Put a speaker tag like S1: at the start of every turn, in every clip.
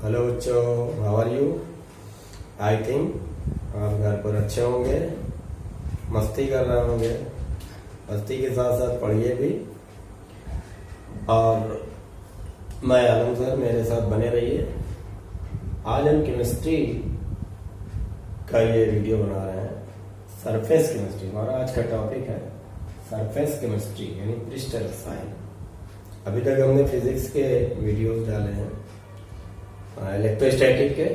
S1: Hello बच्चों, how are you? I think आप घर पर अच्छे होंगे, मस्ती कर रहे होंगे। मस्ती के साथ साथ पढ़िए भी। और मैं आलम सर, मेरे साथ बने रहिए। आज हम केमिस्ट्री का ये वीडियो बना रहे हैं, सरफेस केमिस्ट्री। हमारा आज का टॉपिक है सरफेस केमिस्ट्री यानी पृष्ठ रसायन। अभी तक हमने फिजिक्स के वीडियोस डाले हैं, इलेक्ट्रोस्टैटिक के,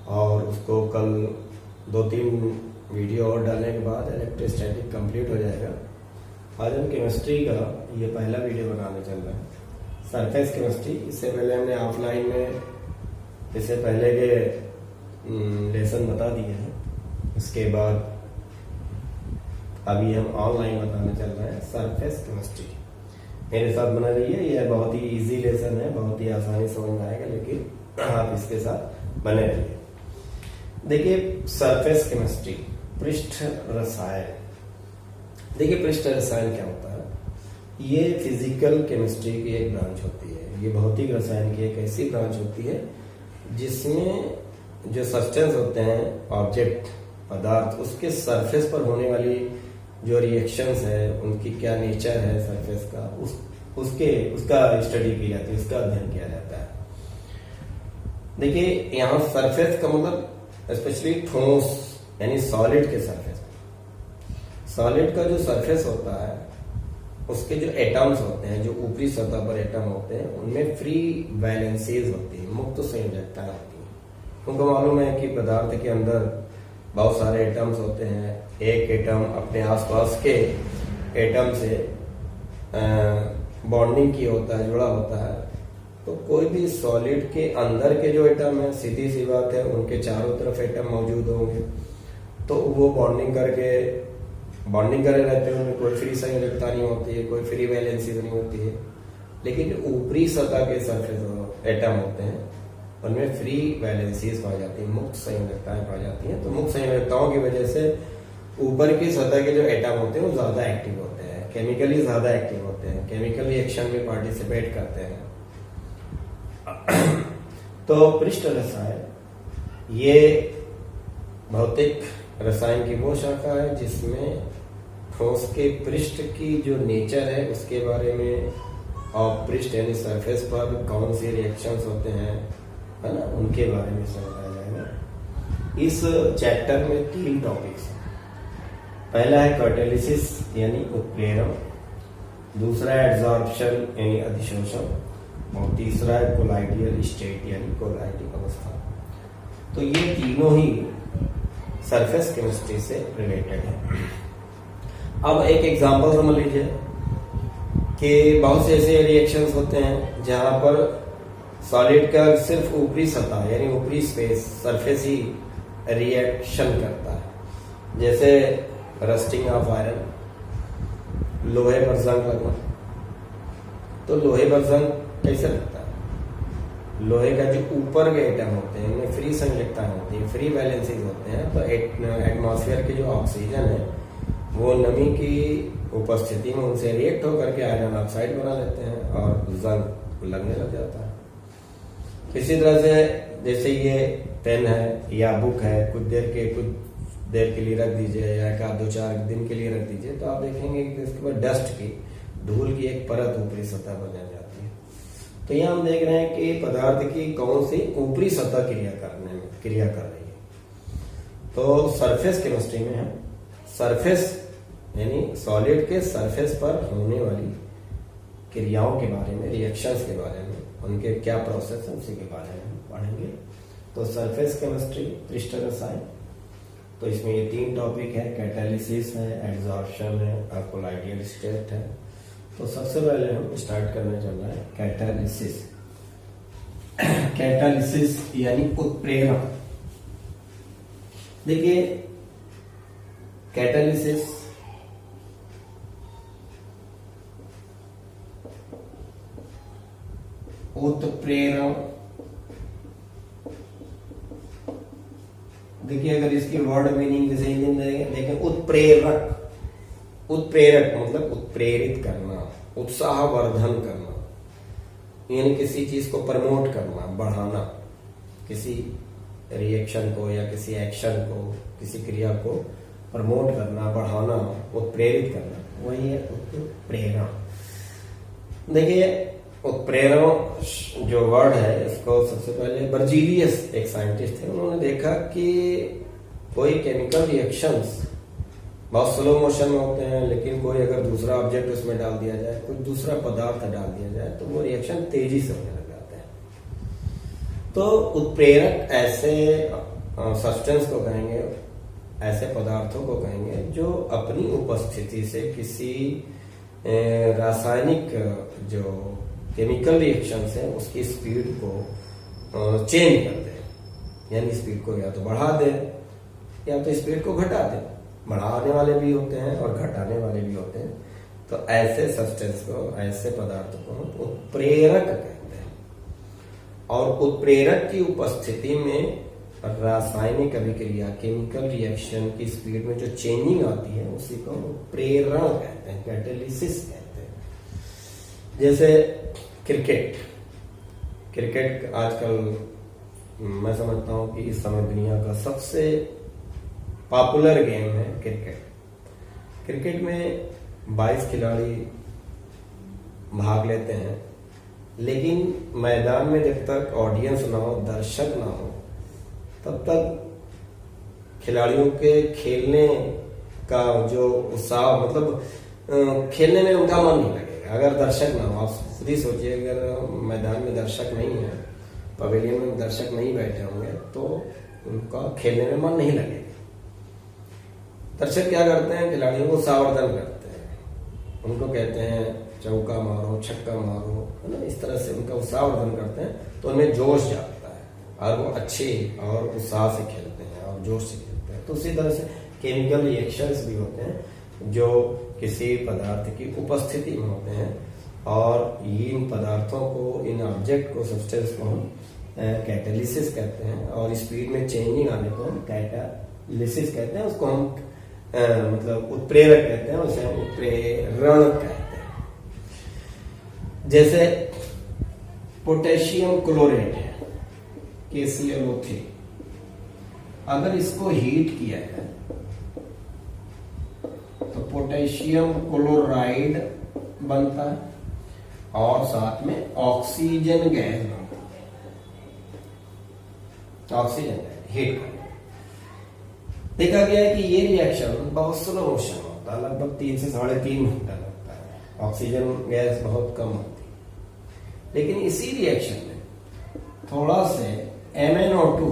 S1: और उसको कल 2-3 वीडियो और डालने के बाद इलेक्ट्रोस्टैटिक कंप्लीट हो जाएगा। आज हम केमिस्ट्री का ये पहला वीडियो बनाने चल रहे हैं, सरफेस केमिस्ट्री। इससे पहले हमने ऑफलाइन में इससे पहले के लेसन बता दिए हैं। इसके बाद अभी हम ऑनलाइन बताने चल रहे हैं सरफेस केमिस्ट्री। मेरे साथ बना रहिए। यह बहुत ही इजी लेसन है, बहुत ही आसानी समझ में आएगा, लेकिन आप इसके साथ बने रहिए। देखिए, सरफेस केमिस्ट्री, पृष्ठ रसायन। देखिए, पृष्ठ रसायन क्या होता है? ये फिजिकल केमिस्ट्री की एक ब्रांच होती है। ये भौतिक रसायन की एक ऐसी ब्रांच होती है जिसमें जो सब्सटेंस होते हैं, ऑब्जेक्ट, पदार्थ, उसके सरफेस पर होने वाली जो रिएक्शंस है, उनकी क्या नेचर है सरफेस का, उसका स्टडी की जाती है, उसका अध्ययन किया जाता है। देखिए, यहाँ सरफेस का मतलब स्पेशली ठोस यानी सॉलिड के सरफेस। सॉलिड का जो सरफेस होता है, उसके जो एटम्स होते हैं, जो ऊपरी सतह पर एटम होते हैं, उनमें फ्री वैलेंसीज होती है, मुक्त संयोजकताएं होती है। उनको मालूम है कि पदार्थ के अंदर बहुत सारे एटम्स होते हैं। एक एटम अपने आसपास के एटम से बॉन्डिंग की होता है, जुड़ा होता है। तो कोई भी सॉलिड के अंदर के जो एटम है, सीधी सी बात है, उनके चारों तरफ एटम मौजूद होंगे, तो वो बॉन्डिंग करे रहते हैं। उनमें कोई फ्री संयोजकता नहीं होती है, कोई फ्री वैलेंसी नहीं होती है। लेकिन जो ऊपरी सतह के सरफेस एटम होते हैं, उनमें फ्री वैलेंसीज पाई जाती है, मुक्त संयोजकताएं पाई जाती हैं। तो मुक्त संयोजकताओं की वजह से ऊपर की सतह के जो एटम होते हैं वो ज्यादा एक्टिव होते हैं, केमिकली ज्यादा एक्टिव होते हैं, केमिकल रिएक्शन में पार्टिसिपेट करते हैं। तो पृष्ठ रसायन ये भौतिक रसायन की वो शाखा है जिसमें ठोस के पृष्ठ की जो नेचर है उसके बारे में, और पृष्ठ यानी सरफेस पर कौन सी रिएक्शंस होते हैं, है ना, उनके बारे में समझाया जाएगा। इस चैप्टर में 3 टॉपिक्स हैं। पहला है कैटालिसिस यानी उत्प्रेरण, दूसरा है एड्सॉर्प्शन यानी अधिशोषण, और तीसरा है कोलाइडियल स्टेट यानी कोलाइटिक अवस्था। तो ये तीनों ही सरफेस केमिस्ट्री से रिलेटेड है। अब एक एग्जांपल समझ लीजिए कि बहुत से ऐसे रिएक्शंस होते हैं जहां पर सॉलिड का सिर्फ ऊपरी सतह यानी ऊपरी स्पेस, सरफेस ही रिएक्शन करता है। जैसे रस्टिंग ऑफ आयरन, लोहे पर जंग लगना। तो लोहे पर जंग कैसे लगता है? लोहे का जो ऊपर के एटम होते हैं, उनमें फ्री संयोजकताएं होती है, फ्री वैलेंसीज होते हैं। तो एटमॉस्फेयर के जो ऑक्सीजन है वो नमी की उपस्थिति में उनसे रिएक्ट होकर के आयरन ऑक्साइड बना लेते हैं और जंग लगने लग जाता है। इसी तरह से जैसे ये पेन है या बुक है, कुछ देर के लिए रख दीजिए या 1-2-4 दिन के लिए रख दीजिए, तो आप देखेंगे कि इसके ऊपर डस्ट की, धूल की एक परत ऊपरी सतह पर बन जाती है। तो यहाँ हम देख रहे हैं कि पदार्थ की कौन सी ऊपरी सतह क्रिया कर रही है। तो सरफेस केमिस्ट्री में हम सरफेस यानी सॉलिड के सरफेस पर होने वाली क्रियाओं के बारे में, रिएक्शंस के बारे में, उनके क्या प्रोसेस है उसी के बारे में पढ़ेंगे। तो सरफेस केमिस्ट्री, पृष्ठ रसायन, तो इसमें ये 3 टॉपिक है, कैटालिसिस है, एड्सॉर्प्शन है और कोलाइडियल स्टेट है। तो सबसे पहले हम स्टार्ट करने चल रहे हैं कैटालिसिस। कैटालिसिस यानी उत्प्रेरण। देखिए, कैटालिसिस उत्प्रेरण। देखिए, अगर इसकी वर्ड मीनिंग जैसे हिंदी में देखें, उत्प्रेरक, उत्प्रेरक मतलब उत्प्रेरित करना, उत्साहवर्धन करना। यानी किसी चीज को प्रमोट करना, बढ़ाना, किसी रिएक्शन को या किसी एक्शन को, किसी क्रिया को प्रमोट करना, बढ़ाना, उत्प्रेरित करना, वही है उत्प्रेरण। देखिए उत्प्रेरण जो वर्ड है, इसको सबसे पहले बर्जीलियस एक साइंटिस्ट थे, उन्होंने देखा कि कोई केमिकल रिएक्शंस बहुत स्लो मोशन में होते हैं, लेकिन कोई अगर दूसरा ऑब्जेक्ट उसमें डाल दिया जाए, कोई दूसरा पदार्थ डाल दिया जाए, तो वो रिएक्शन तेजी से होने लग जाते हैं। तो उत्प्रेरक ऐसे सब्सटेंस को कहेंगे, ऐसे पदार्थों को कहेंगे जो अपनी उपस्थिति से किसी रासायनिक जो केमिकल रिएक्शंस है उसकी स्पीड को चेंज कर दे, यानी स्पीड को या तो बढ़ा दे या तो स्पीड को घटा दे। बढ़ाने वाले भी होते हैं और घटाने वाले भी होते हैं। तो ऐसे सब्सटेंस को, ऐसे पदार्थ को उत्प्रेरक कहते हैं। और उत्प्रेरक की उपस्थिति में रासायनिक अभिक्रिया, केमिकल रिएक्शन की स्पीड में जो चेंजिंग आती है उसी को उत्प्रेरण कहते हैं, कैटालिसिस कहते हैं। जैसे क्रिकेट आजकल मैं समझता हूं कि इस समय दुनिया का सबसे पॉपुलर गेम है क्रिकेट में 22 खिलाड़ी भाग लेते हैं, लेकिन मैदान में जब तक ऑडियंस ना हो, दर्शक ना हो, तब तक खिलाड़ियों के खेलने का जो उत्साह, मतलब खेलने में उनका मन नहीं लगेगा अगर दर्शक ना हो। आप खुद ही सोचिए, अगर मैदान में दर्शक नहीं है, पवेलियन में दर्शक नहीं बैठे होंगे, तो उनका खेलने में मन नहीं लगेगा। दर्शक क्या करते हैं? खिलाड़ियों को सावधान करते हैं, उनको कहते हैं चौका मारो, छक्का मारो, है ना, इस तरह से उनका उत्साहवर्धन करते हैं, तो उनमें जोश जाता है और वो अच्छे और उत्साह से खेलते हैं और जोश से खेलते हैं। तो उसी तरह से केमिकल रिएक्शंस भी होते हैं जो किसी पदार्थ की उपस्थिति में होते हैं, और इन पदार्थों को, इन ऑब्जेक्ट को, सब्सटेंस को हम कैटालिसिस कहते हैं, और स्पीड में चेंजिंग आने को हम कैटालिसिस कहते हैं। उसको हम मतलब उत्प्रेरक कहते हैं, उसे हम उत्प्रेरण कहते हैं। जैसे पोटेशियम क्लोरेट है, KClO3, अगर इसको हीट किया जाए तो पोटेशियम क्लोराइड बनता है और साथ में ऑक्सीजन गैस बनता है। ऑक्सीजन गैस हीट करना, देखा गया है कि ये रिएक्शन बहुत स्लो मोशन होता है, लगभग 3 से 3.5 घंटा लगता है। ऑक्सीजन गैस बहुत कम होती है, लेकिन इसी रिएक्शन में थोड़ा से MnO2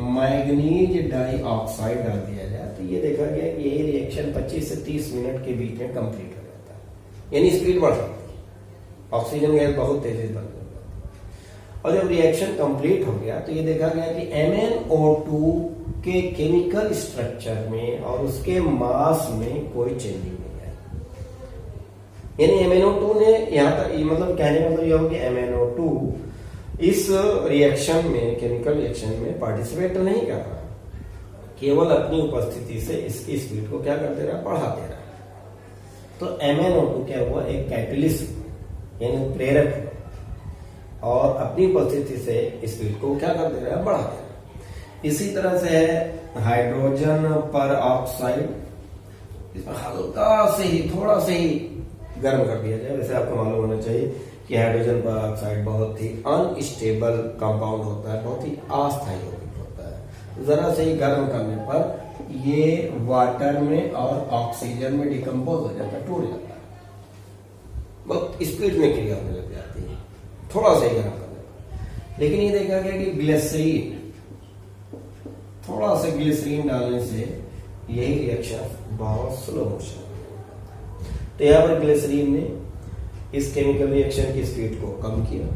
S1: मैग्नीज डाइऑक्साइड डाल दिया जाए तो ये देखा गया कि ये रिएक्शन 25 से 30 मिनट के बीच में कंप्लीट हो जाता है, यानी स्पीड बढ़ जाती है। ऑक्सीजन गैस बहुत तेजी से बन जाती है। और जब रिएक्शन कंप्लीट हो गया तो ये देखा गया कि MnO2 के केमिकल स्ट्रक्चर में और उसके मास में कोई चेंजिंग नहीं है। यानी MnO2 ने यहां तक, मतलब कहने का मतलब यह हो कि MnO2 इस रिएक्शन में, केमिकल रिएक्शन में पार्टिसिपेट नहीं कर रहा, केवल अपनी उपस्थिति से इसकी स्पीड को क्या कर दे रहा, बढ़ा दे रहा। तो MnO2 क्या हुआ, एक कैटालिस्ट यानी प्रेरक, और अपनी उपस्थिति से स्पीड को क्या कर दे रहा है, बढ़ा दे रहा है। इसी तरह से है हाइड्रोजन पर ऑक्साइड, इसमें हल्का से ही, थोड़ा से ही गर्म कर दिया जाए। वैसे आपको मालूम होना चाहिए कि हाइड्रोजन पर ऑक्साइड बहुत ही अनस्टेबल कंपाउंड होता है, बहुत ही अस्थायी होता है। जरा से ही गर्म करने पर ये वाटर में और ऑक्सीजन में डिकम्पोज हो जाता है, टूट जाता है, बहुत स्पीड में क्रिया होने लग जाती है थोड़ा सा ही गर्म करने पर। लेकिन ये देखा गया कि ग्लिसरीन, थोड़ा सा ग्लिसरीन डालने से यही रिएक्शन बहुत स्लो मोशन। तो यहां पर ग्लिसरीन ने इस केमिकल रिएक्शन की स्पीड को कम किया,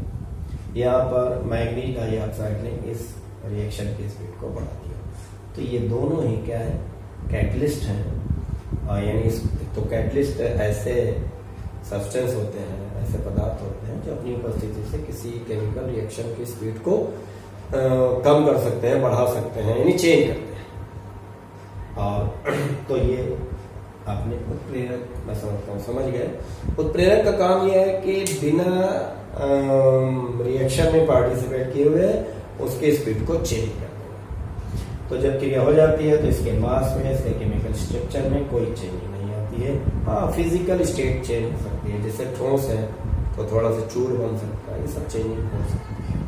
S1: यहाँ पर मैग्नीज डाइऑक्साइड ने इस रिएक्शन की स्पीड को बढ़ा दिया। तो ये दोनों ही क्या है, कैटलिस्ट हैं। यानी तो कैटलिस्ट ऐसे सब्सटेंस होते हैं, ऐसे पदार्थ होते हैं जो अपनी उपस्थिति से किसी केमिकल रिएक्शन की स्पीड को कम कर सकते हैं, बढ़ा सकते हैं, यानी चेंज करते हैं। और तो ये आपने उत्प्रेरक, मैं समझता हूँ समझ गए। उत्प्रेरक का काम यह है कि बिना रिएक्शन में पार्टिसिपेट किए हुए उसके स्पीड को चेंज कर देगा। तो जब क्रिया हो जाती है तो इसके मास में, इसके केमिकल स्ट्रक्चर में कोई चेंज नहीं आती है। हाँ, फिजिकल स्टेट चेंज हो सकती है, जैसे ठोस है तो थोड़ा सा चूर बन सकता है, ये सब चेंजिंग हो सकती है।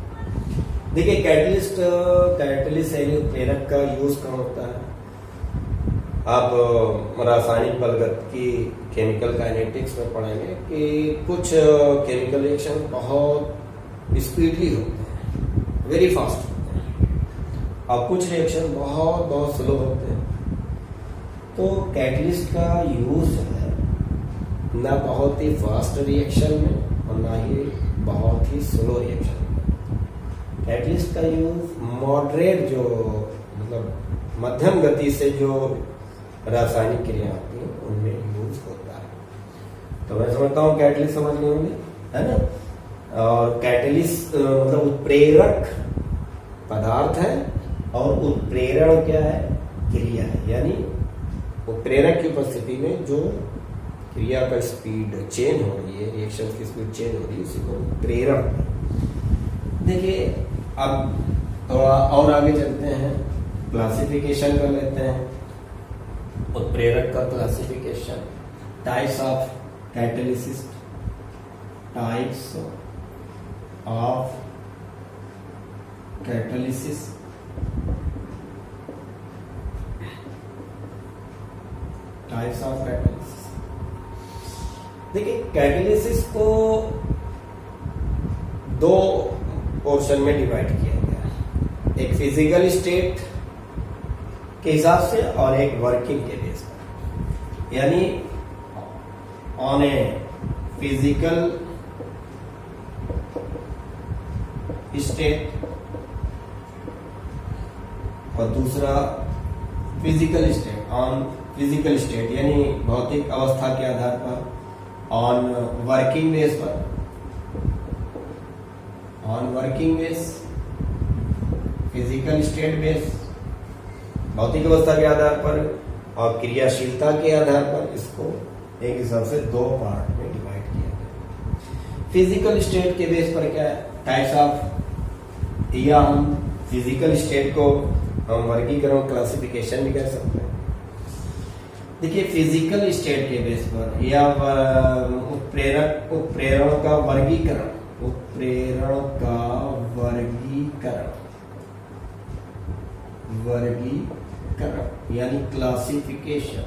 S1: देखिए कैटलिस्ट यानी प्रेरक का यूज कहाँ होता है? आप रासायनिक बलगत की केमिकल काइनेटिक्स में पढ़ेंगे कि कुछ केमिकल रिएक्शन बहुत स्पीडली होते हैं, वेरी फास्ट होते हैं, और कुछ रिएक्शन बहुत स्लो होते हैं। तो कैटलिस्ट का यूज है ना बहुत ही फास्ट रिएक्शन में और ना ही बहुत ही स्लो रिएक्शन में। कैटलिस्ट का यूज मॉडरेट, जो मतलब मध्यम गति से जो रासायनिक क्रिया आती है उनमें यूज होता है। तो मैं समझता हूँ कैटलिस्ट समझ गए होंगे, है ना। और कैटलिस्ट मतलब उत्प्रेरक पदार्थ है और उत्प्रेरण क्या है? क्रिया है। यानी उत्प्रेरक की उपस्थिति में जो क्रिया का स्पीड चेंज हो रही है, रिएक्शन की स्पीड चेंज हो रही है, उसी को प्रेरण। देखिए अब थोड़ा और आगे चलते हैं, क्लासिफिकेशन कर लेते हैं उत्प्रेरक का। Classification, types of catalysis, types of catalysis. Types of catalysis. देखिए कैटालिसिस को दो पोर्शन में डिवाइड किया गया है, एक फिजिकल स्टेट के हिसाब से और एक वर्किंग के बेस पर। यानी ऑन ए फिजिकल स्टेट और दूसरा physical state, on physical state यानी भौतिक अवस्था के आधार पर, ऑन वर्किंग बेस पर, on working base, physical state base भौतिक अवस्था के आधार पर और क्रियाशीलता के आधार पर। इसको एक हिसाब से दो पार्ट में डिवाइड किया गया। फिजिकल स्टेट के बेस पर क्या है? टाइप्स ऑफ, या हम फिजिकल स्टेट को हम वर्गीकरण क्लासिफिकेशन भी कर सकते हैं। देखिए फिजिकल स्टेट के बेस पर या उत्प्रेरण का वर्गीकरण, उत्प्रेरण का वर्गीकरण यानी क्लासिफिकेशन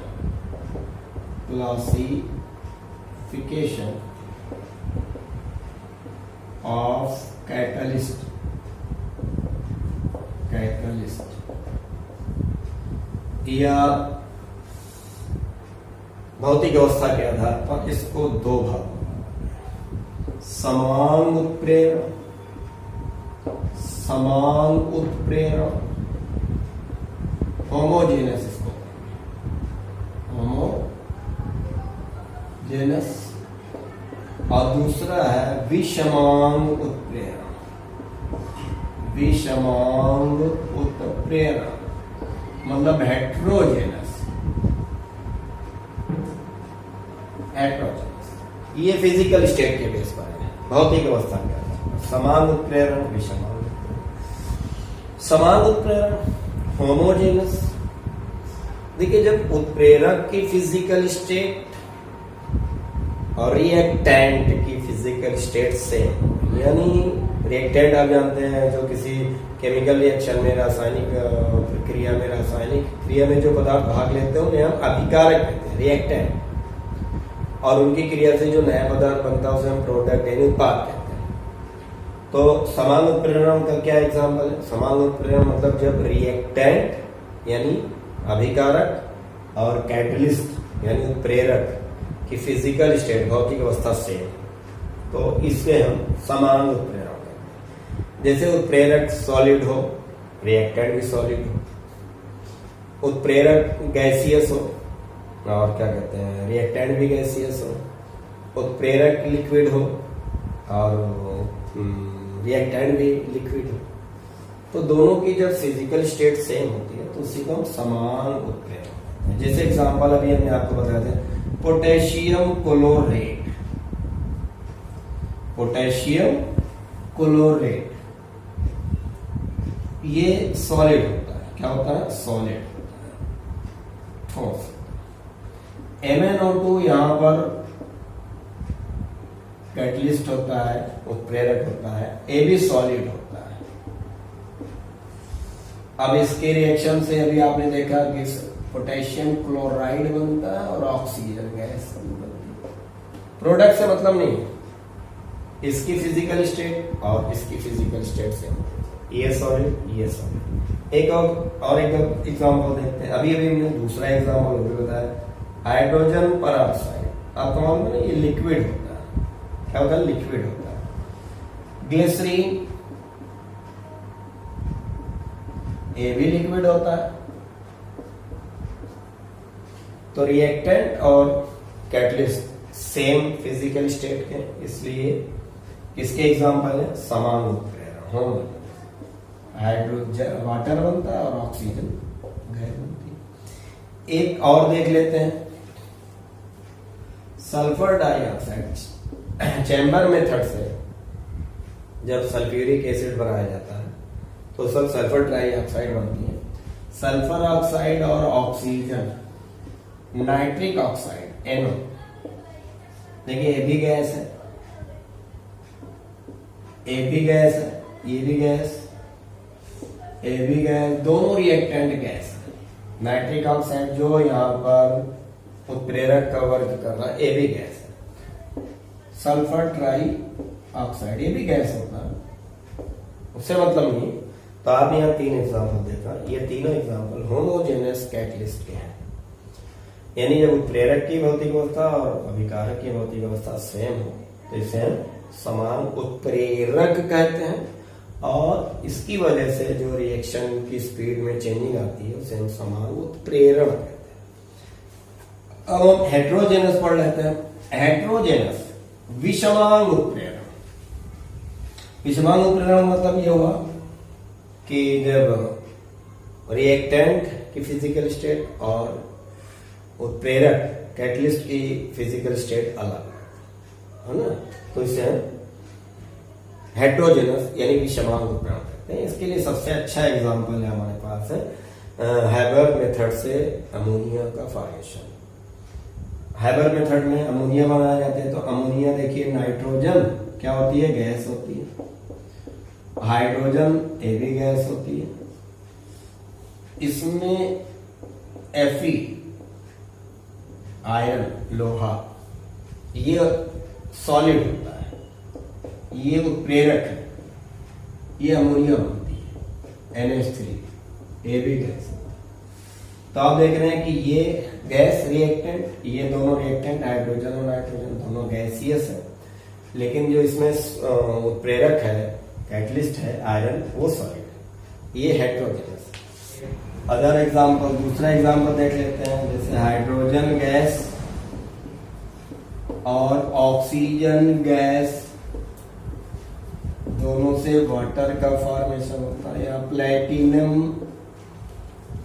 S1: ऑफ कैटलिस्ट या भौतिक अवस्था के आधार पर इसको दो भाग, समान उत्प्रेरण, होमोजेनस, इसको होमोजेनस, और दूसरा है विषमांग उत्प्रेरण मतलब हेट्रोजेनस। ये फिजिकल स्टेट के बेस पर है, भौतिक अवस्था के आधार पर। समान उत्प्रेरण, विषमांग उत्प्रेरण। समान उत्प्रेरण, होमोजेनस। देखिए जब उत्प्रेरक की फिजिकल स्टेट और रिएक्टेंट की फिजिकल स्टेट सेम, यानी रिएक्टेंट आप जानते हैं जो किसी केमिकल रिएक्शन में, रासायनिक प्रक्रिया में, रासायनिक क्रिया में जो पदार्थ भाग लेते हैं उन्हें हम अभिकारक कहते हैं, रिएक्टेंट। और उनकी क्रिया से जो नया पदार्थ बनता है उसे हम प्रोडक्ट यानी उत्पाद कहते हैं। तो समान उत्प्रेरण का क्या एग्जाम्पल है? समान उत्प्रेरण मतलब जब रिएक्टेंट यानी अभिकारक और कैटलिस्ट यानी उत्प्रेरक की फिजिकल स्टेट, भौतिक अवस्था से, तो इससे हम समान उत्प्रेरण कहते हैं। जैसे उत्प्रेरक सॉलिड हो, रिएक्टेंट भी सॉलिड हो। उत्प्रेरक गैसियस हो और क्या कहते हैं, रिएक्टेंट भी गैसियस हो। उत्प्रेरक लिक्विड हो और रिएक्टेंट भी लिक्विड हो। तो दोनों की जब फिजिकल स्टेट सेम होती है तो उसी को हम समान उत्प्रेरण। जैसे एग्जांपल अभी हमने आपको बताया था, पोटेशियम क्लोरेट। पोटेशियम क्लोरेट, ये सॉलिड होता है। क्या होता है? सॉलिड होता है, ठोस। MnO2 यहां पर कैटलिस्ट होता है, उत्प्रेरक होता है। ये भी सॉलिड होता है। अब इसके रिएक्शन से अभी आपने देखा कि पोटेशियम क्लोराइड बनता है और ऑक्सीजन गैस बनती है। प्रोडक्ट से मतलब नहीं, इसकी फिजिकल स्टेट और इसकी फिजिकल स्टेट से, ये सॉलिड, ये सॉलिड। एक और एक एग्जांपल देखते हैं। अभी हमने दूसरा एग्जांपल भी बताया, हाइड्रोजन परऑक्साइड। आपको मालूम है ये लिक्विड होता है। क्या होता है? लिक्विड होता है। ग्लिसरीन, ये भी लिक्विड होता है। तो रिएक्टेंट और कैटलिस्ट सेम फिजिकल स्टेट के, इसलिए किसके एग्जांपल है? समान उत्प्रेरण होंगे। हाइड्रोजन वाटर बनता है और ऑक्सीजन गैस बनती है। एक और देख लेते हैं, सल्फर डाइऑक्साइड। चैम्बर मेथड से जब सल्फ्यूरिक एसिड बनाया जाता है तो सब सल्फर डाइऑक्साइड बनती है। सल्फर ऑक्साइड और ऑक्सीजन, नाइट्रिक ऑक्साइड NO, देखिए ये भी गैस है, ये भी गैस है, ये भी गैस, ये भी गैस, दोनों रिएक्टेंट गैस है। नाइट्रिक ऑक्साइड जो यहाँ पर उत्प्रेरक का वर्क कर रहा है, ये भी गैस है। सल्फर ट्राई ऑक्साइड, ये भी गैस होता है, उससे मतलब नहीं। तो आपने यहाँ 3 एग्जाम्पल देखा, ये तीनों एग्जाम्पल होमोजेनस कैटलिस्ट के हैं। यानी जब उत्प्रेरक की भौतिक अवस्था और अभिकारक की भौतिक अवस्था सेम हो तो इसे हम समान उत्प्रेरक कहते हैं, और इसकी वजह से जो रिएक्शन की स्पीड में चेंजिंग आती है उसे हम समान उत्प्रेरण कहते हैं। अब हम हेट्रोजेनस पढ़ लेते हैं। हेट्रोजेनस विषमांग उत्प्रेरण। विषमांग उत्प्रेरण मतलब ये हुआ कि जब रिएक्टेंट की फिजिकल स्टेट और उत्प्रेरक कैटलिस्ट की फिजिकल स्टेट अलग है ना, तो इसे हेट्रोजेनस यानी विषमांग उत्प्रेरण कहते हैं। इसके लिए सबसे अच्छा एग्जांपल है हमारे पास है हैबर मेथड से अमोनिया का फॉर्मेशन। हैबर मेथड में अमोनिया बनाया जाता है। तो अमोनिया देखिए, नाइट्रोजन क्या होती है? गैस होती है। हाइड्रोजन ये भी गैस होती है। इसमें Fe आयरन, लोहा, ये सॉलिड होता है, ये उत्प्रेरक है, ये अमोनिया बनती है NH3, ये भी गैस। तो आप देख रहे हैं कि ये गैस रिएक्टेंट, ये दोनों रिएक्टेंट हाइड्रोजन और नाइट्रोजन दोनों गैसियस है, लेकिन जो इसमें उत्प्रेरक है, कैटलिस्ट है आयरन, वो सॉलिड है। ये हेट्रोजेनस। अदर एग्जांपल, दूसरा एग्जांपल देख लेते हैं, जैसे हाइड्रोजन गैस और ऑक्सीजन गैस, दोनों से वाटर का फॉर्मेशन होता है, या प्लेटिनम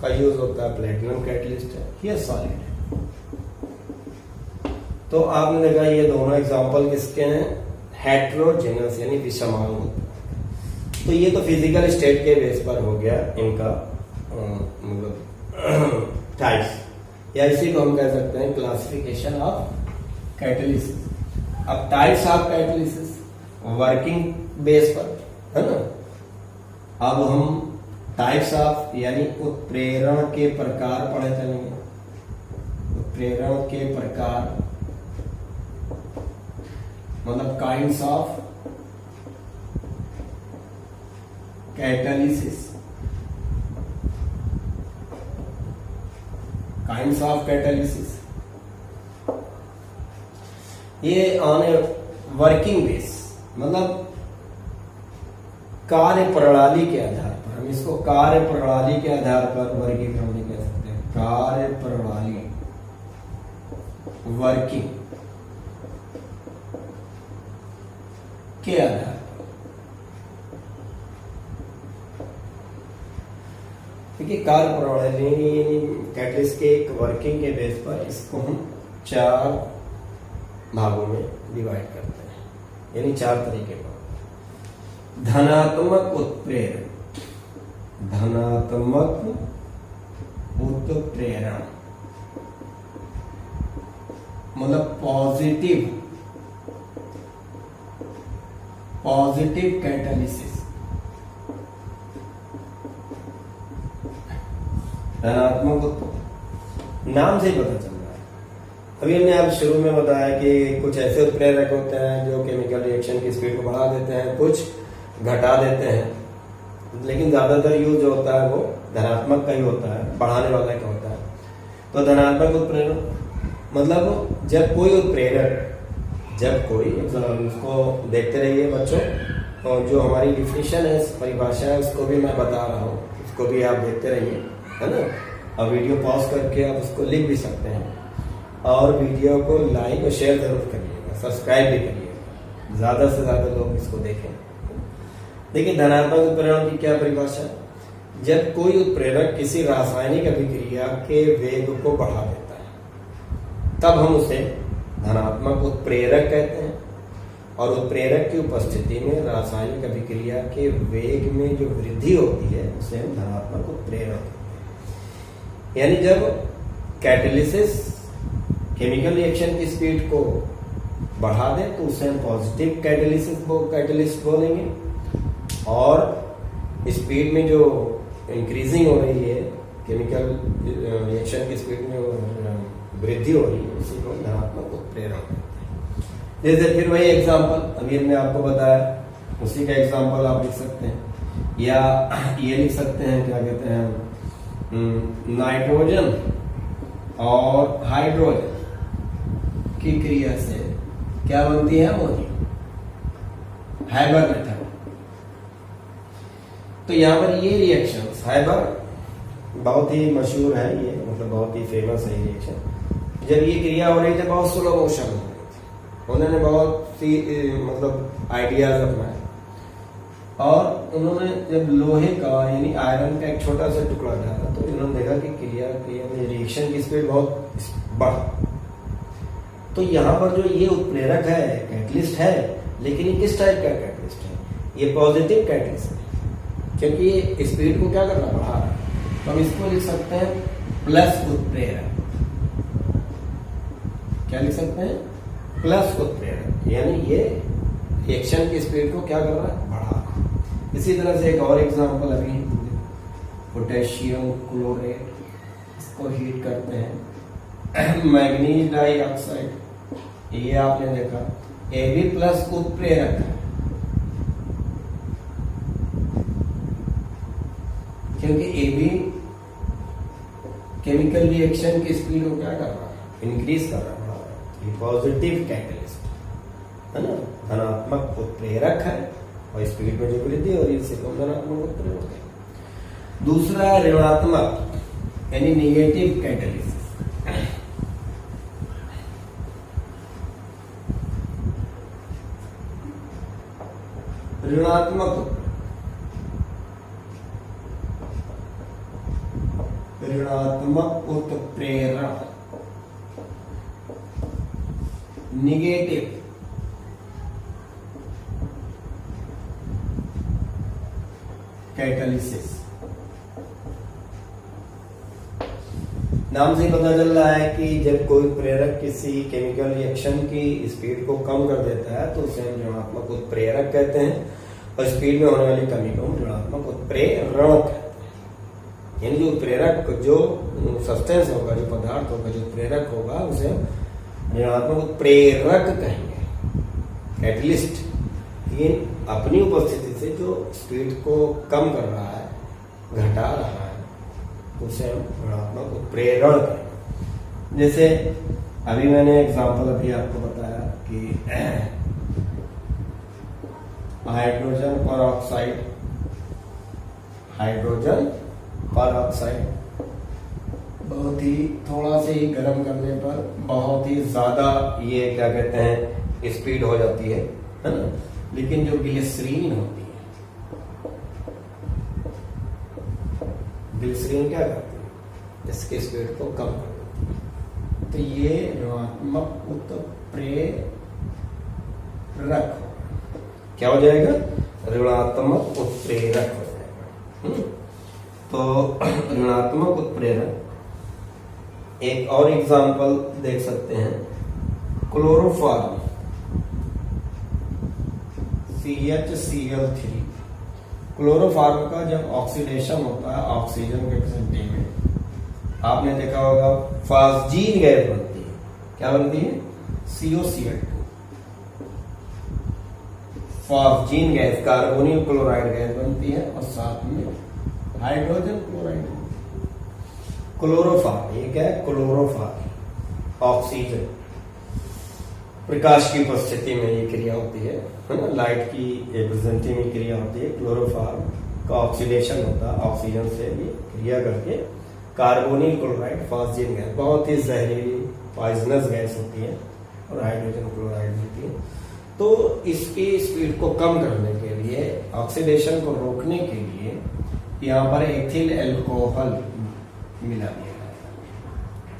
S1: का यूज होता है, प्लेटिनम कैटलिस्ट है, ये सॉलिड है। तो आपने देखा ये दोनों एग्जांपल किसके हैं? हेट्रोजेनस यानी विषमांग। तो ये तो फिजिकल स्टेट के बेस पर हो गया इनका मतलब टाइप्स, या इसी को हम कह सकते हैं क्लासिफिकेशन ऑफ कैटलिसिस। अब types of catalysis working base पर है ना। अब हम टाइप्स ऑफ यानी उत्प्रेरण के प्रकार पढ़े चलेंगे। उत्प्रेरण के प्रकार मतलब kinds of catalysis. Kinds of catalysis ये ऑन ए वर्किंग बेस, मतलब कार्य प्रणाली के आधार पर, हम इसको कार्य प्रणाली के आधार पर वर्गीकरण भी कह सकते हैं। कार्य प्रणाली, वर्किंग के आधार पर। देखिए कार्य प्रणाली कैटलिस्ट के एक वर्किंग के बेस पर इसको हम 4 भागों में डिवाइड करते हैं। यानी 4 तरीके का। धनात्मक उत्प्रेरण, धनात्मक उत्प्रेरण मतलब पॉजिटिव कैटालिसिस। धनात्मक नाम से ही पता चल रहा है। अभी हमने आप शुरू में बताया कि कुछ ऐसे उत्प्रेरक होते हैं जो केमिकल रिएक्शन की स्पीड को बढ़ा देते हैं, कुछ घटा देते हैं, लेकिन ज्यादातर यूज जो होता है वो धनात्मक का ही होता है, बढ़ाने वाला का होता है। तो धनात्मक उत्प्रेरण मतलब जब कोई उत्प्रेरक, जब कोई, उसको देखते रहिए बच्चों, और जो हमारी डिफिनेशन है, परिभाषा है, उसको भी मैं बता रहा हूँ, उसको भी आप देखते रहिए, है ना। और वीडियो पॉज करके आप उसको लिख भी सकते हैं, और वीडियो को लाइक और शेयर जरूर करिएगा, सब्सक्राइब भी करिएगा, ज्यादा से ज्यादा लोग इसको देखें। देखिए धनात्मक उत्प्रेरण की क्या परिभाषा है। जब कोई उत्प्रेरक किसी रासायनिक अभिक्रिया के वेग को बढ़ा देता है, तब हम उसे धनात्मक उत्प्रेरक कहते हैं। और उत्प्रेरक की उपस्थिति में रासायनिक अभिक्रिया के वेग में जो वृद्धि होती है उसे हम धनात्मक उत्प्रेरक कहते हैं। यानी जब कैटालिसिस केमिकल रिएक्शन की स्पीड को बढ़ा दे तो उसे हम पॉजिटिव कैटालिस्ट बोलेंगे, और स्पीड में जो इंक्रीजिंग हो रही है, केमिकल रिएक्शन की स्पीड में वृद्धि हो रही है, उसी को धनात्मक उत्प्रेरण कहते हैं। जैसे फिर वही एग्जांपल अभी हमने आपको बताया, उसी का एग्जांपल आप लिख सकते हैं, या ये लिख सकते हैं, क्या कहते हैं, नाइट्रोजन और हाइड्रोजन की क्रिया से क्या बनती है, अमोनिया, हाइबर मेथड। तो यहाँ पर ये रिएक्शन हाइबर बहुत ही मशहूर है, ये मतलब बहुत ही फेमस है रिएक्शन। जब ये क्रिया हो रही थी बहुत स्लो मोशन हो रही थी, उन्होंने बहुत सी मतलब आइडियाज अपनाए, और उन्होंने जब लोहे का यानी आयरन का एक छोटा सा टुकड़ा डाला तो इन्होंने देखा कि क्रिया में रिएक्शन की स्पीड बहुत बढ़। तो यहाँ पर जो ये उत्प्रेरक है, कैटलिस्ट है, लेकिन ये किस टाइप का कैटलिस्ट है, ये पॉजिटिव कैटलिस्ट है, क्योंकि ये स्पीड को क्या कर रहा है, बढ़ा रहा है। तो हम इसको लिख सकते हैं प्लस उत्प्रेरक। क्या लिख सकते हैं, प्लस उत्प्रेरक, यानी ये रिएक्शन की स्पीड को क्या कर रहा है, बढ़ा रहा है। इसी तरह से एक और एग्जांपल अभी, पोटेशियम क्लोराइड, इसको हीट करते हैं, मैग्नीज डाइऑक्साइड, ये आपने देखा Ab प्लस उत्प्रेरक है, क्योंकि Ab केमिकल रिएक्शन की स्पीड को क्या कर रहा है, इंक्रीज कर रहा है, ये पॉजिटिव कैटलिस्ट है ना, धनात्मक उत्प्रेरक है, और स्पीड में जो वृद्धि हो रही है इसे धनात्मक उत्प्रेरक है। दूसरा ऋणात्मक यानी निगेटिव कैटलिस्ट। ऋणात्मक उत्प्रेरण, निगेटिव कैटालिसिस। नाम से पता चल रहा है कि जब कोई प्रेरक किसी केमिकल रिएक्शन की स्पीड को कम कर देता है तो उसे हम ऋणात्मक उत्प्रेरक कहते हैं, और स्पीड में होने वाली कमी को हम ऋणात्मक उत्प्रेरण कहते हैं। यानी जो उत्प्रेरक, जो सब्सटेंस होगा, जो पदार्थ होगा, जो प्रेरक होगा, उसे ऋणात्मक उत्प्रेरक कहेंगे, कैटलिस्ट। ये अपनी उपस्थिति से जो स्पीड को कम कर रहा है, घटा रहा है, उसे हम ऋणात्मक उत्प्रेरण कहेंगे। जैसे अभी मैंने एग्जांपल अभी आपको बताया कि हाइड्रोजन परऑक्साइड बहुत ही थोड़ा से ही गर्म करने पर बहुत ही ज्यादा ये क्या कहते हैं स्पीड हो जाती है ना। लेकिन जो ग्लिसरीन होती है, ग्लिसरीन क्या करती है, इसकी स्पीड को कम कर देती है। तो ये ऋणात्मक उत्प्रेरक क्या हो जाएगा? ऋणात्मक उत्प्रेरक हो जाएगा। तो ऋणात्मक उत्प्रेरक, एक और एग्जांपल देख सकते हैं, क्लोरोफॉर्म CHCl3। क्लोरोफॉर्म का जब ऑक्सीडेशन होता है ऑक्सीजन के प्रेजेंटी में, आपने देखा होगा फास्जीन गैस बनती है। क्या बनती है? COCl2। Phosgene gas carbonyl chloride gas बनती है और साथ में हाइड्रोजन क्लोराइड। क्लोरोफॉर्म, ये क्या है? क्लोरोफॉर्म ऑक्सीजन, प्रकाश की उपस्थिति में ये क्रिया होती है ना, लाइट की प्रेजेंटी में क्रिया होती है। क्लोरोफॉर्म का ऑक्सीडेशन होता है, ऑक्सीजन से ये क्रिया करके कार्बोनिल क्लोराइड फास्जीन गैस, बहुत ही जहरीली पॉइजनस गैस होती है, और हाइड्रोजन क्लोराइड होती है। तो इसकी स्पीड को कम करने के लिए, ऑक्सीडेशन को रोकने के लिए यहाँ पर एथिल एल्कोहल मिला दिया है,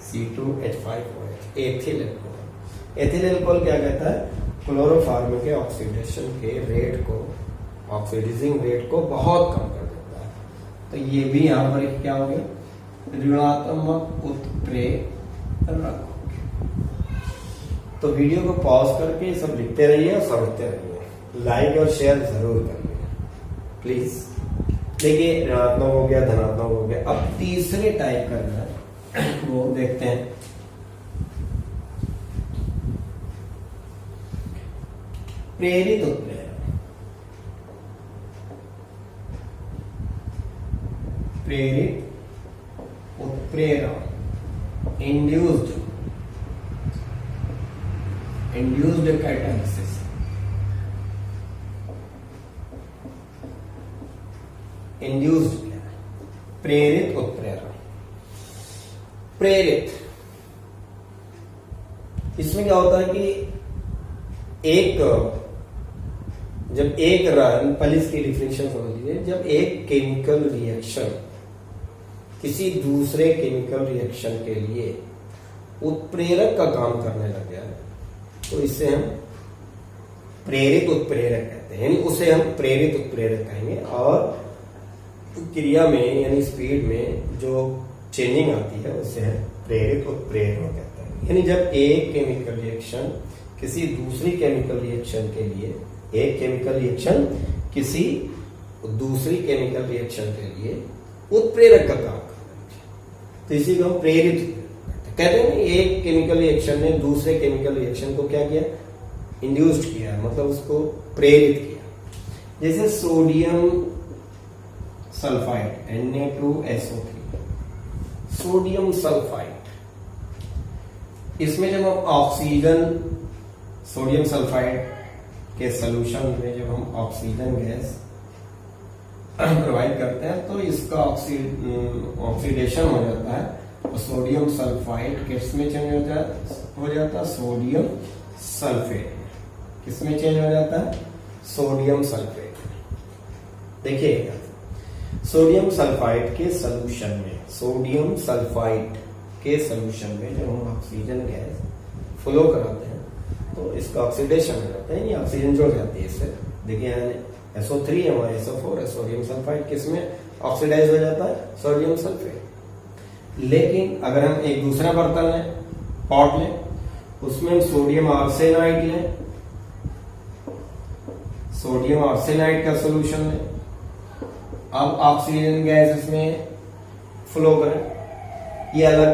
S1: C2H5OH, ethyl alcohol. Ethyl alcohol क्या कहता है? क्लोरोफॉर्म के ऑक्सीडेशन के रेट को, ऑक्सीडाइजिंग रेट को बहुत कम कर देता है। तो ये भी यहाँ पर क्या हो गया? ऋणात्मक उत्प्रेरक। तो वीडियो को पॉज करके सब लिखते रहिए और समझते रहिए। लाइक और शेयर जरूर करिए प्लीज। देखिए, ऋणात्मक हो गया, धनात्मक हो गया। अब तीसरे टाइप करना है, वो देखते हैं। प्रेरित उत्प्रेरक। प्रेरित उत्प्रेरक, इंड्यूस्ड कैटालिसिस। इंड्यूस्ड प्रेरित उत्प्रेरक। प्रेरित, इसमें क्या होता है कि जब एक पहले इसकी डिफिनेशन समझ लीजिए। जब एक केमिकल रिएक्शन किसी दूसरे केमिकल रिएक्शन के लिए उत्प्रेरक का काम करने लग गया है, तो इससे हम प्रेरित उत्प्रेरक कहते हैं, यानी उसे हम प्रेरित उत्प्रेरक कहेंगे। और क्रिया में यानी स्पीड में जो चेंजिंग आती है उसे हम प्रेरित उत्प्रेरक कहते हैं। यानी जब एक केमिकल रिएक्शन किसी दूसरी केमिकल रिएक्शन के लिए, एक केमिकल रिएक्शन किसी दूसरी केमिकल रिएक्शन के लिए उत्प्रेरक का काम करता है, तो इसी को हम प्रेरित कहते हैं। एक केमिकल रिएक्शन ने दूसरे केमिकल रिएक्शन को क्या किया? इंड्यूस्ड किया, मतलब उसको प्रेरित किया। जैसे sodium sulphide Na2SO3, sodium sulphide, इसमें जब हम ऑक्सीजन, सोडियम सल्फाइड के सॉल्यूशन में जब हम ऑक्सीजन गैस प्रोवाइड करते हैं तो इसका ऑक्सीडेशन हो जाता है, तो सोडियम सल्फाइड किस में चेंज हो जाता है? Sodium sulphate. किस में चेंज हो जाता है? Sodium sulphate. देखिए, सोडियम सल्फाइड के सॉल्यूशन में, सोडियम सल्फाइड के सॉल्यूशन में जब हम ऑक्सीजन गैस फ्लो कराते हैं तो इसका ऑक्सीडेशन हो जाता है, यानी ऑक्सीजन जुड़ जाती है इससे। देखिए SO3 है, वहां SO4 है, सोडियम सल्फाइड किस में ऑक्सीडाइज हो जाता है? Sodium sulphate. लेकिन अगर हम एक दूसरा बर्तन लें, पॉट लें, उसमें हम सोडियम आर्सेनाइड लें, सोडियम आर्सेनाइड का सोल्यूशन लें, अब ऑक्सीजन गैस इसमें फ्लो करें, ये अलग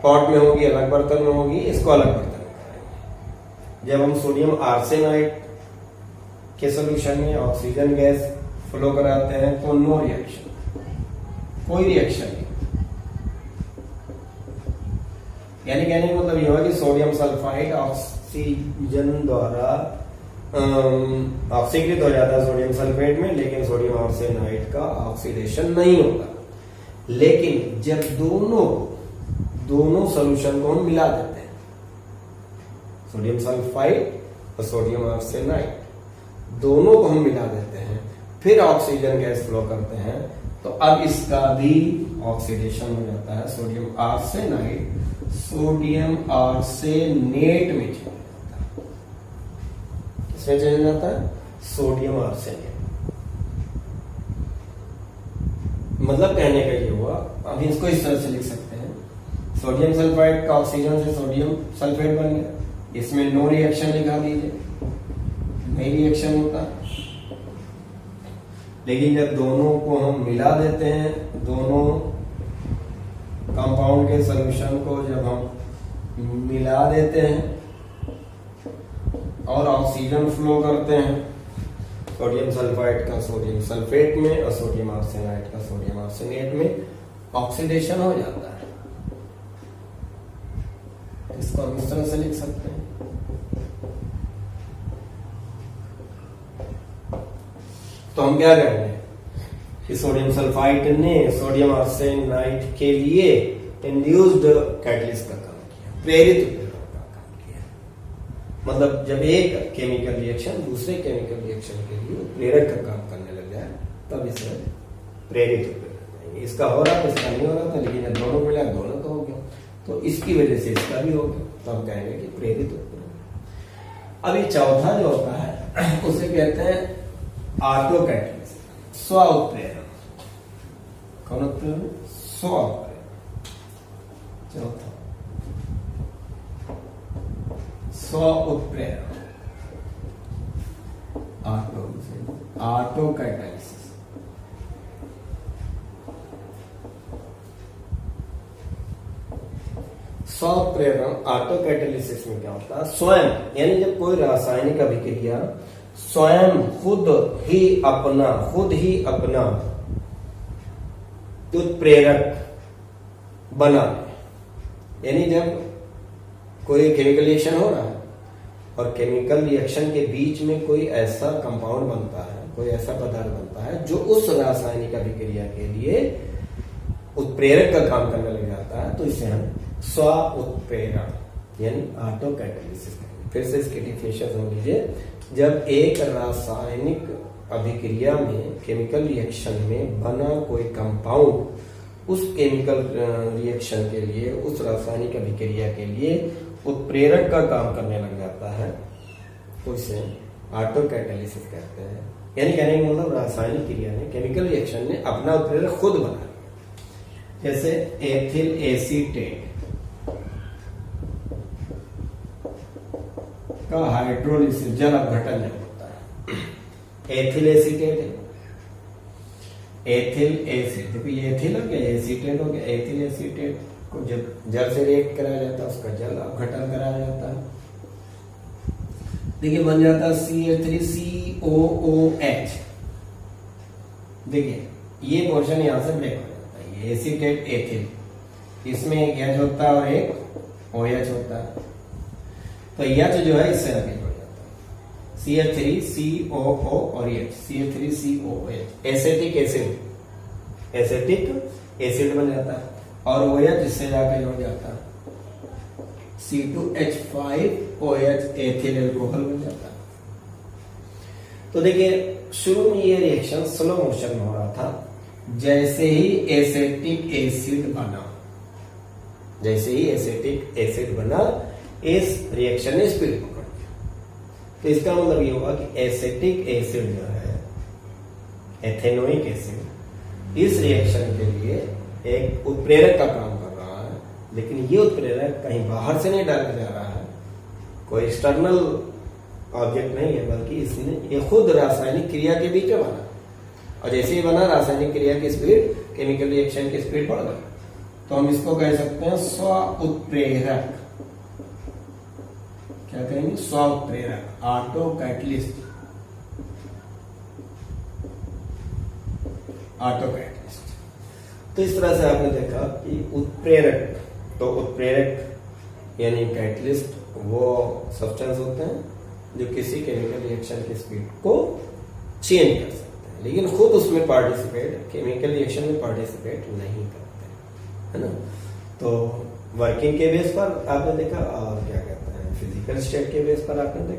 S1: पॉट में होगी, अलग बर्तन में होगी, इसको अलग बर्तन में करेंगे। जब हम सोडियम आर्सेनाइड के सोल्यूशन में ऑक्सीजन गैस फ्लो कराते हैं तो नो रिएक्शन, कोई रिएक्शन नहीं। यानी कहने का मतलब यह हुआ कि सोडियम सल्फाइड ऑक्सीजन द्वारा ऑक्सीकृत हो जाता है सोडियम सल्फेट में, लेकिन सोडियम आर्सेनाइड का ऑक्सीडेशन नहीं होता। लेकिन जब दोनों सोल्यूशन को हम मिला देते हैं, सोडियम सल्फाइड और सोडियम आर्सेनाइड दोनों को हम मिला देते हैं, फिर ऑक्सीजन गैस फ्लो करते हैं, तो अब इसका भी ऑक्सीडेशन हो जाता है। सोडियम आर्सेनाइड सोडियम आर्सेनेट में चला जाता है। इसमें चेंज हो जाता है सोडियम आर्सेनेट। मतलब कहने का ये हुआ, अभी इसको इस तरह से लिख सकते हैं, सोडियम सल्फाइड का ऑक्सीजन से सोडियम सल्फेट बन गया, इसमें नो रिएक्शन लिखा दीजिए, नहीं रिएक्शन होता। लेकिन जब दोनों को हम मिला देते हैं, दोनों कंपाउंड के सॉल्यूशन को जब हम मिला देते हैं और ऑक्सीजन फ्लो करते हैं सोडियम सल्फाइड का सोडियम सल्फेट में और सोडियम आर्सेनाइड का सोडियम आर्सेनेट में, ऑक्सीडेशन हो जाता है। इसको हम इस तरह से लिख सकते हैं। तो हम क्या करेंगे कि सोडियम सल्फाइड ने सोडियम आर्सेनाइड के लिए इंड्यूस्ड कैटलिस्ट का काम किया, प्रेरित उत्प्रेरक का काम किया। मतलब जब एक केमिकल रिएक्शन दूसरे केमिकल रिएक्शन के लिए प्रेरक का काम करने लग जाए तब इसे प्रेरित उत्प्रेरक। इसका हो रहा था, इसका नहीं हो रहा था, लेकिन जब दोनों मिला दोनों का हो गया, तो इसकी वजह से इसका भी हो गया, तो हम कहेंगे कि प्रेरित उत्प्रेरक। अभी चौथा जो होता है उसे कहते हैं ऑटो कैटलिस्ट, स्व उत्प्रेरण। कौन उत्प्रेरण? स्व उत्प्रेरण। चौथा स्व उत्प्रेरण, ऑटो कैटलिसिस। स्व उत्प्रेरण ऑटो कैटलिसिस में क्या होता है? स्वयं, यानी जब कोई रासायनिक अभिक्रिया स्वयं खुद ही अपना उत्प्रेरक बना, यानी जब कोई केमिकल रिएक्शन हो रहा है और केमिकल रिएक्शन के बीच में कोई ऐसा कंपाउंड बनता है, कोई ऐसा पदार्थ बनता है जो उस रासायनिक अभिक्रिया के लिए उत्प्रेरक का काम करने लग जाता है, तो इसे हम स्व उत्प्रेरण यानी ऑटो कैटलिसिस कहेंगे। फिर से इसकी डेफिनेशन समझ लीजिए। जब एक रासायनिक अभिक्रिया में, केमिकल रिएक्शन में बना कोई कंपाउंड उस केमिकल रिएक्शन के लिए, उस रासायनिक अभिक्रिया के लिए उत्प्रेरक का काम करने लग जाता है, तो इसे ऑटो कैटलिसिस कहते हैं। यानी कहने का मतलब रासायनिक क्रिया ने, केमिकल रिएक्शन ने अपना उत्प्रेरक खुद बना लिया। जैसे एथिल एसीटेट का हाइड्रोलिसिस, जल अपघटन में होता है। एथिल एसीटेट है, एथिल एसिड, देखो ये एथिल हो गया, एसीटेट हो गया। एथिल एसीटेट को जब जल से रिएक्ट कराया जाता है, उसका जल अपघटन कराया जाता है, देखिए बन जाता है CH3COOH। देखिए ये पोर्शन यहां से ब्रेक हो जाता है, ये एसीटेट एथिल, इसमें एक H होता है और एक OH होता है, तो H जो है इससे आगे बढ़ जाता है, CH3COO और H, CH3COOH, acetic acid, acetic acid बन जाता है, और OH इससे जाकर जुड़ जाता है, C2H5OH एथिल एल्कोहल बन जाता है। तो देखिए शुरू में ये रिएक्शन स्लो मोशन में हो रहा था, जैसे ही एसिटिक एसिड बना, जैसे ही एसिटिक एसिड बना, इस रिएक्शन ने स्पीड पकड़ लिया। तो इसका मतलब ये हुआ कि एसिटिक एसिड जो है, एथेनोइक एसिड, इस रिएक्शन के लिए एक उत्प्रेरक का काम कर रहा है, लेकिन ये उत्प्रेरक कहीं बाहर से नहीं डाला जा रहा है, कोई एक्सटर्नल ऑब्जेक्ट नहीं है, बल्कि इसने ये खुद रासायनिक क्रिया के बीच में बना, और जैसे ही बना रासायनिक क्रिया की स्पीड, केमिकल रिएक्शन की स्पीड बढ़ गई, तो हम इसको कह सकते हैं स्व उत्प्रेरक। क्या कहेंगे? स्व उत्प्रेरक, ऑटो कैटलिस्ट, ऑटो कैटलिस्ट। तो इस तरह से आपने देखा कि उत्प्रेरक, तो उत्प्रेरक यानी कैटलिस्ट वो सब्सटेंस होते हैं जो किसी केमिकल रिएक्शन की स्पीड को चेंज कर सकते हैं, लेकिन खुद उसमें पार्टिसिपेट, केमिकल रिएक्शन में पार्टिसिपेट नहीं करते, है ना। तो वर्किंग के बेस पर आपने देखा, और क्या कहते हैं फिजिकल स्टेट के बेस पर आपने देखा।